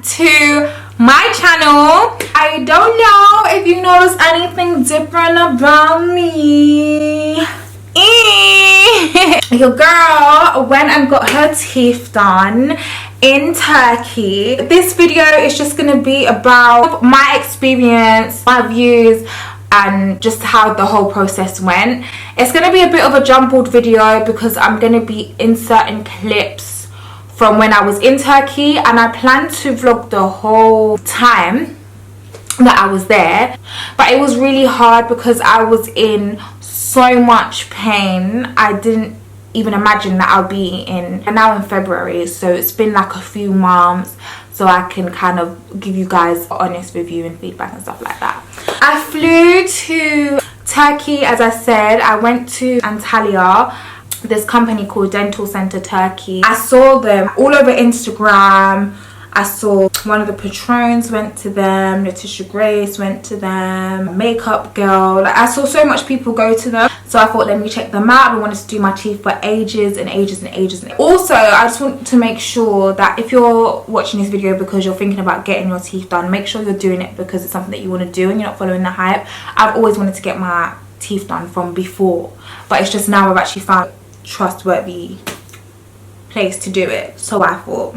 to my channel. I don't know if you notice anything different about me. Your girl went and got her teeth done in Turkey. This video is just gonna be about my experience, my views, and just how the whole process went. It's gonna be a bit of a jumbled video because I'm gonna be inserting clips from when I was in Turkey, and I plan to vlog the whole time that I was there, but it was really hard because I was in so much pain. I didn't even imagine that I'll be in, and now in February, so it's been like a few months, so I can kind of give you guys an honest review and feedback and stuff like that. I flew to Turkey, as I said. I went to Antalya, this company called Dental Center Turkey. I saw them all over Instagram. I saw one of the patrons went to them, Letitia Grace went to them, Makeup Girl. Like, I saw so much people go to them, so I thought let me check them out. I wanted to do my teeth for ages and ages and ages. Also, I just want to make sure that if you're watching this video because you're thinking about getting your teeth done, make sure you're doing it because it's something that you want to do and you're not following the hype. I've always wanted to get my teeth done from before, but it's just now I've actually found trustworthy place to do it, so I thought.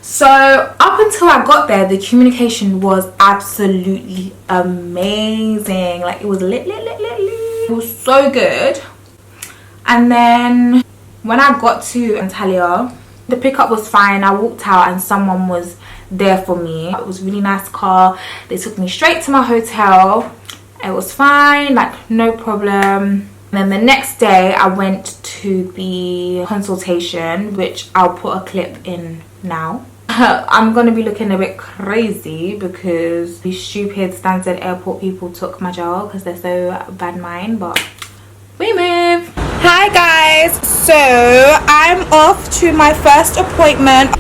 So up until I got there, the communication was absolutely amazing. Like, it was lit. It was so good. And then when I got to Antalya, the pickup was fine. I walked out and someone was there for me. It was a really nice car. They took me straight to my hotel. It was fine, like no problem. And then the next day I went to the consultation, which I'll put a clip in now. I'm gonna be looking a bit crazy because these stupid Stansted Airport people took my gel because they're so bad mind, but we move. Hi guys, so I'm off to my first appointment.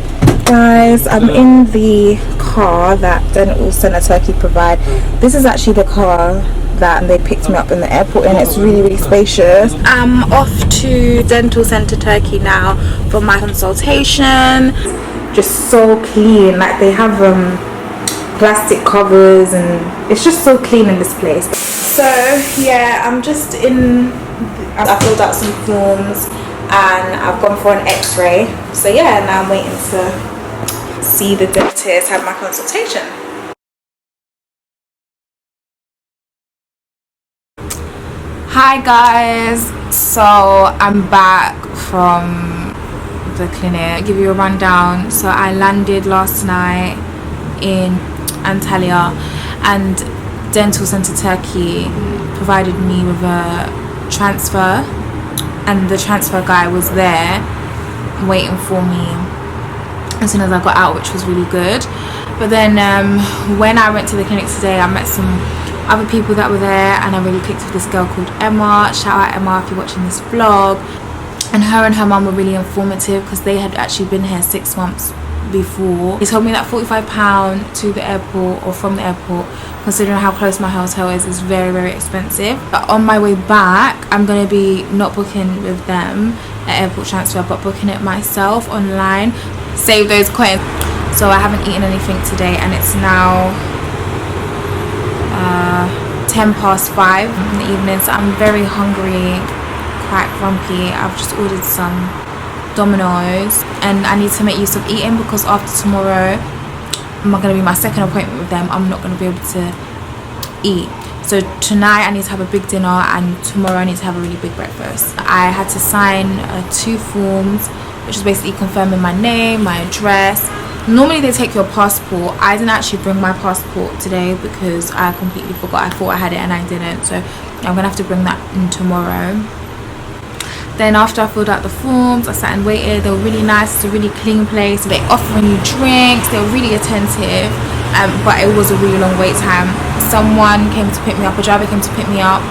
Guys, I'm in the car that Dental Center Turkey provide. This is actually the car that they picked me up in the airport, and it's really spacious. I'm off to Dental Center Turkey now for my consultation. Just so clean, like they have plastic covers and it's just so clean in this place. So yeah, I'm just in, I filled out some forms and I've gone for an x-ray. So yeah, now I'm waiting to see the dentist, have my consultation. Hi guys, so I'm back from the clinic. I'll give you a rundown. So I landed last night in Antalya, and Dental Center Turkey provided me with a transfer, and the transfer guy was there waiting for me as soon as I got out, which was really good. But then when I went to the clinic today, I met some other people that were there, and I really clicked with this girl called Emma. Shout out Emma if you're watching this vlog. And her mum were really informative because they had actually been here 6 months before. They told me that £45 to the airport, or from the airport, considering how close my hotel is very expensive. But on my way back, I'm going to be not booking with them at airport transfer, but booking it myself online. Save those coins. So I haven't eaten anything today, and it's now 5:10 in the evening, so I'm very hungry, quite grumpy. I've just ordered some Domino's and I need to make use of eating because after tomorrow I'm going to be my second appointment with them. I'm not going to be able to eat. So tonight I need to have a big dinner, and tomorrow I need to have a really big breakfast. I had to sign 2 forms, which is basically confirming my name, my address. Normally they take your passport. I didn't actually bring my passport today because I completely forgot. I thought I had it and I didn't, so I'm gonna have to bring that in tomorrow. Then after I filled out the forms, I sat and waited. They were really nice. It's a really clean place. They offering you drinks. They were really attentive, but it was a really long wait time. Someone came to pick me up, a driver came to pick me up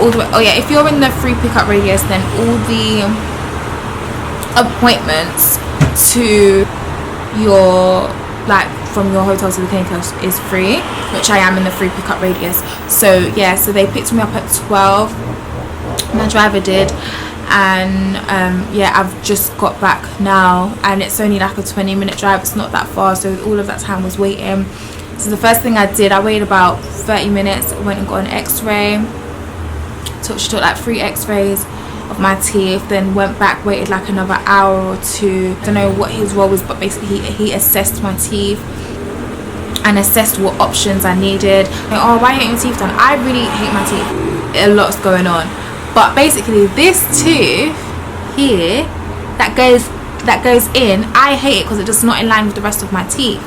all the way. Oh yeah, if you're in the free pickup radius, then all the appointments to your, like, from your hotel to the clinic is free, which I am in the free pickup radius. So yeah, so they picked me up at 12, my driver did, and yeah, I've just got back now, and it's only like a 20-minute drive. It's not that far, so all of that time was waiting. So the first thing I did, I waited about 30 minutes, went and got an x-ray. She took like 3 x-rays of my teeth, then went back, waited like another hour or 2. I don't know what his role was, but basically he assessed my teeth and assessed what options I needed. Like, oh, why hate your teeth done? I really hate my teeth. A lot's going on, but basically this tooth here that goes in, I hate it because it's just not in line with the rest of my teeth.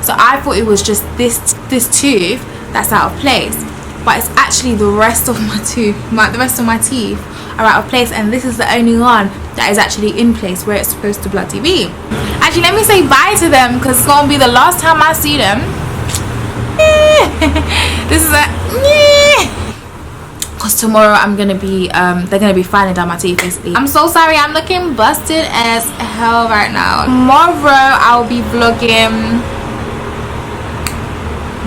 So I thought it was just this tooth that's out of place, but it's actually the rest of my tooth. The rest of my teeth are out of place, and this is the only one that is actually in place where it's supposed to bloody be. Actually, let me say bye to them because it's gonna be the last time I see them. This is a because tomorrow I'm gonna be they're gonna be filing down my teeth basically. I'm so sorry, I'm looking busted as hell right now. Tomorrow I'll be vlogging,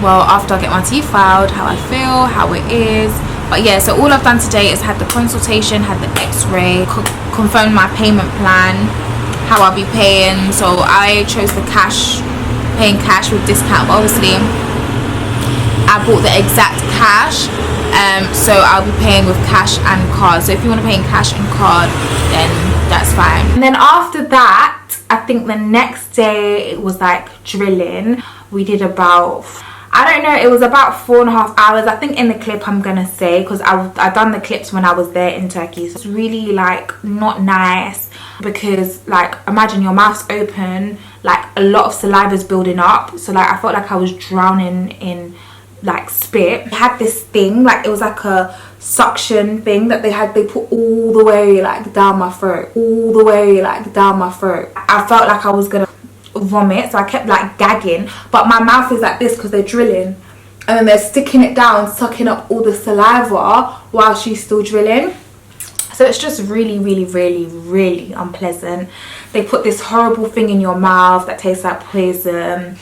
well, after I get my teeth filed, how I feel, how it is. But yeah, so all I've done today is had the consultation, had the x-ray, confirmed my payment plan, how I'll be paying. So I chose the cash, paying cash with discount, but obviously I bought the exact cash, so I'll be paying with cash and card. So if you want to pay in cash and card, then that's fine. And then after that, I think the next day it was like drilling. We did about, I don't know, it was about 4.5 hours. I think in the clip I'm gonna say, because I done the clips when I was there in Turkey. So it's really like not nice, because like imagine your mouth's open, like a lot of saliva's building up. So like I felt like I was drowning in like spit. They had this thing, like it was like a suction thing that they put all the way like down my throat, all the way like down my throat. I felt like I was gonna vomit, so I kept like gagging, but my mouth is like this because they're drilling, and then they're sticking it down, sucking up all the saliva while she's still drilling. So it's just really, really, really, really unpleasant. They put this horrible thing in your mouth that tastes like poison,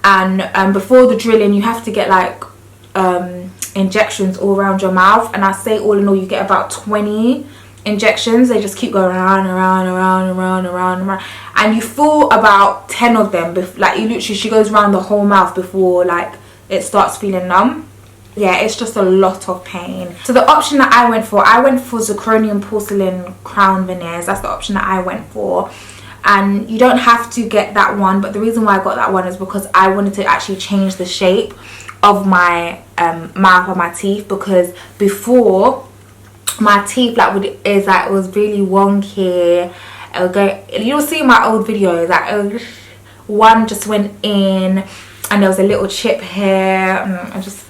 and before the drilling you have to get like injections all around your mouth, and I say all in all you get about 20 injections. They just keep going around and around and around and around and around and around, and you feel about 10 of them like you literally, she goes around the whole mouth before like it starts feeling numb. Yeah, it's just a lot of pain. So the option that I went for zirconium porcelain crown veneers. That's the option that I went for, and you don't have to get that one, but the reason why I got that one is because I wanted to actually change the shape of my mouth and my teeth, because before my teeth it was really wonky. It would go, you'll see my old videos that one just went in and there was a little chip here. I just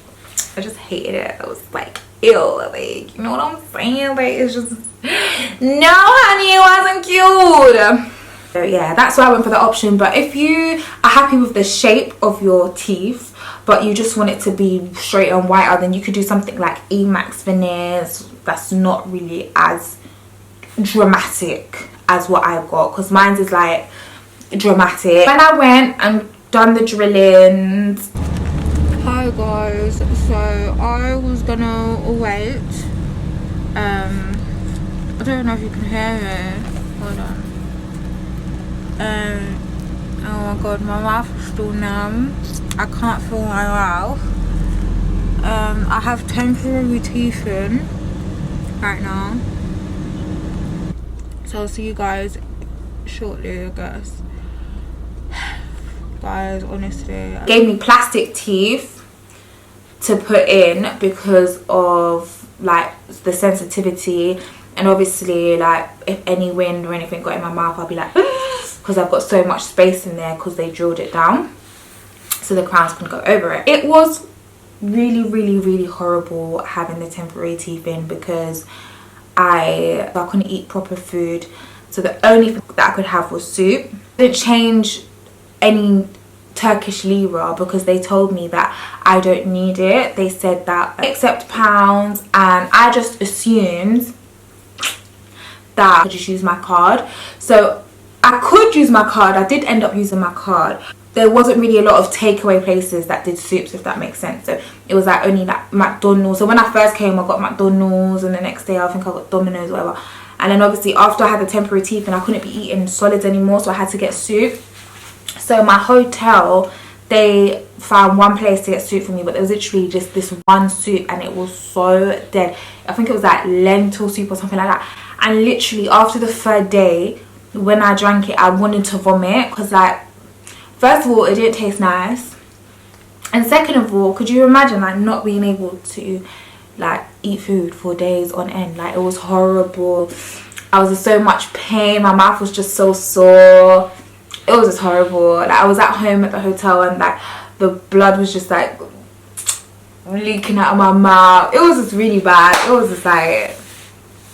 hated it. It was like ew, like, you know what I'm saying? Like, it's just no, honey, it wasn't cute. So yeah, that's why I went for the option. But if you are happy with the shape of your teeth but you just want it to be straight and whiter, then you could do something like Emax veneers. That's not really as dramatic as what I got, because mine is like dramatic. When I went and done the drillings, hi guys, so I was gonna wait. I don't know if you can hear it. Hold on. Oh my god, my mouth is still numb. I can't feel my mouth. I have temporary teeth in right now, so I'll see you guys shortly, I guess. Guys, honestly, gave me plastic teeth to put in because of like the sensitivity, and obviously like if any wind or anything got in my mouth I'll be like because I've got so much space in there because they drilled it down so the crowns can go over it. It was really, really, really horrible having the temporary teeth in because I couldn't eat proper food, so the only thing that I could have was soup. I didn't change any Turkish lira because they told me that I don't need it. They said that I accept pounds, and I just assumed that I could just use my card. So I could use my card. I did end up using my card. There wasn't really a lot of takeaway places that did soups, if that makes sense. So it was like only like McDonald's. So when I first came I got McDonald's, and the next day I think I got Domino's or whatever. And then obviously after I had the temporary teeth and I couldn't be eating solids anymore, so I had to get soup. So my hotel, they found one place to get soup for me, but it was literally just this one soup and it was so dead. I think it was like lentil soup or something like that. And literally after the 3rd day, when I drank it, I wanted to vomit, because like, first of all, it didn't taste nice, and second of all, could you imagine like not being able to like eat food for days on end? Like, it was horrible. I was in so much pain, my mouth was just so sore. It was just horrible. Like, I was at home at the hotel and like the blood was just like leaking out of my mouth. It was just really bad. It was just like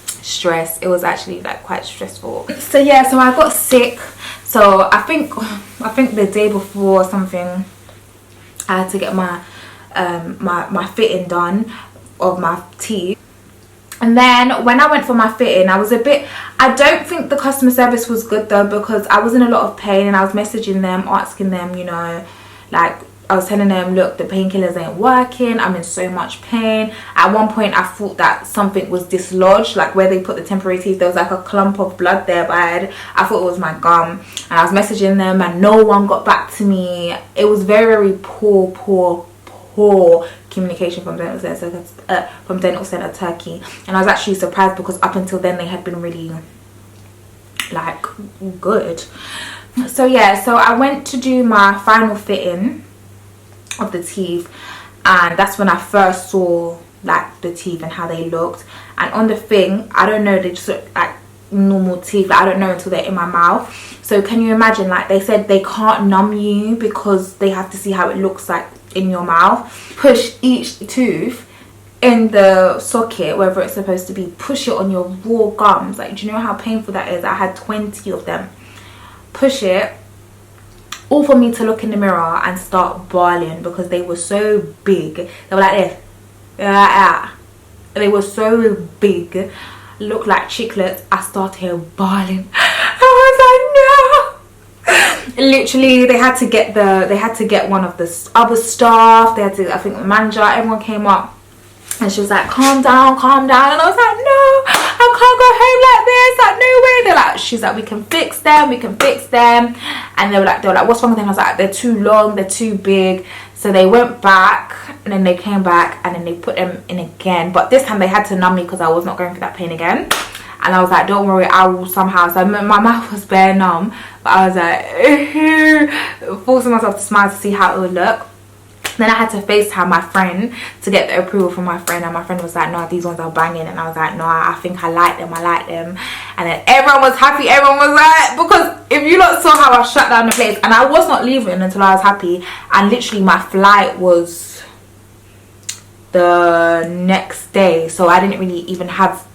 stress. It was actually like quite stressful. So yeah, so I got sick. So I think the day before or something, I had to get my my fitting done of my teeth. And then when I went for my fitting, I was a bit, I don't think the customer service was good though, because I was in a lot of pain and I was messaging them, asking them, you know, like I was telling them, look, the painkillers ain't working, I'm in so much pain. At one point I thought that something was dislodged, like where they put the temporary teeth, there was like a clump of blood there, but I thought it was my gum. And I was messaging them and no one got back to me. It was very, very poor communication from dental center Turkey. And I was actually surprised, because up until then they had been really like good. So yeah, so I went to do my final fitting of the teeth, and that's when I first saw like the teeth and how they looked. And on the thing, I don't know, they just look like normal teeth. Like, I don't know until they're in my mouth. So can you imagine, like they said they can't numb you because they have to see how it looks like in your mouth. Push each tooth in the socket wherever it's supposed to be, push it on your raw gums. Like, do you know how painful that is? I had 20 of them. Push it, all for me to look in the mirror and start bawling, because they were so big. They were like this, they were so big, looked like chiclets. I started bawling. I was like, no. Literally, they had to get one of the other staff. They had to, I think the manager, everyone came up, and she was like, calm down, calm down. And I was like, no, I can't go home like this, like no way. They're like, she's like, we can fix them. And they were like, what's wrong with them? I was like, they're too long, they're too big. So they went back, and then they came back, and then they put them in again. But this time they had to numb me because I was not going through that pain again. And I was like, don't worry, I will somehow. So my mouth was bare numb, but I was like forcing myself to smile to see how it would look. Then I had to FaceTime my friend to get the approval from my friend, and my friend was like, no, these ones are banging. And I was like, no, I think I like them. And then everyone was happy. Everyone was like, because if you lot saw how I shut down the place, and I was not leaving until I was happy. And literally my flight was the next day, so I didn't really even have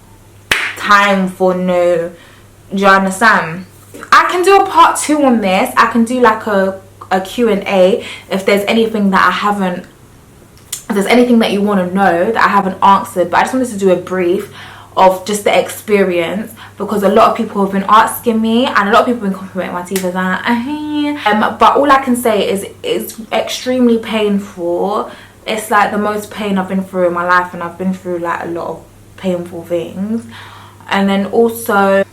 time for no, do you understand? I can do a part 2 on this. I can do like a Q&A if there's anything that I haven't, if there's anything that you want to know that I haven't answered. But I just wanted to do a brief of just the experience, because a lot of people have been asking me, and a lot of people have been complimenting my teeth as like, but all I can say is it's extremely painful. It's like the most pain I've been through in my life, and I've been through like a lot of painful things. And then also,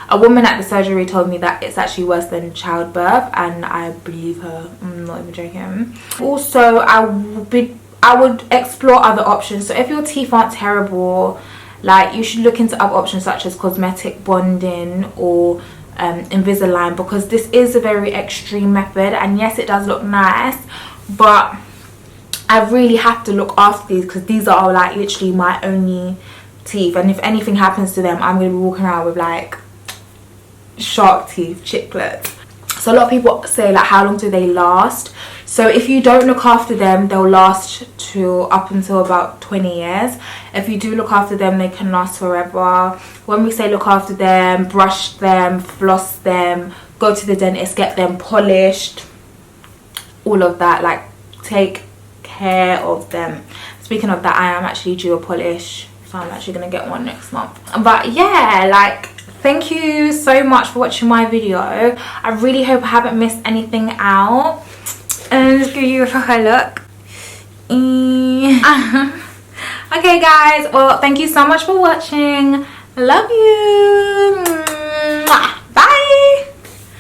a woman at the surgery told me that it's actually worse than childbirth, and I believe her. I'm not even joking. Also, I would explore other options. So if your teeth aren't terrible, like, you should look into other options such as cosmetic bonding or Invisalign, because this is a very extreme method. And yes, it does look nice, but I really have to look after these, because these are like literally my only teeth, and if anything happens to them, I'm going to be walking around with like shark teeth, chiclets. So a lot of people say like, how long do they last? So if you don't look after them, they'll last to up until about 20 years. If you do look after them, they can last forever. When we say look after them, brush them, floss them, go to the dentist, get them polished, all of that, like take care of them. Speaking of that, I am actually due a polish, so I'm actually gonna get one next month. But yeah, like, thank you so much for watching my video. I really hope I haven't missed anything out. And let's give you a proper look. Okay guys, well, thank you so much for watching. I love you.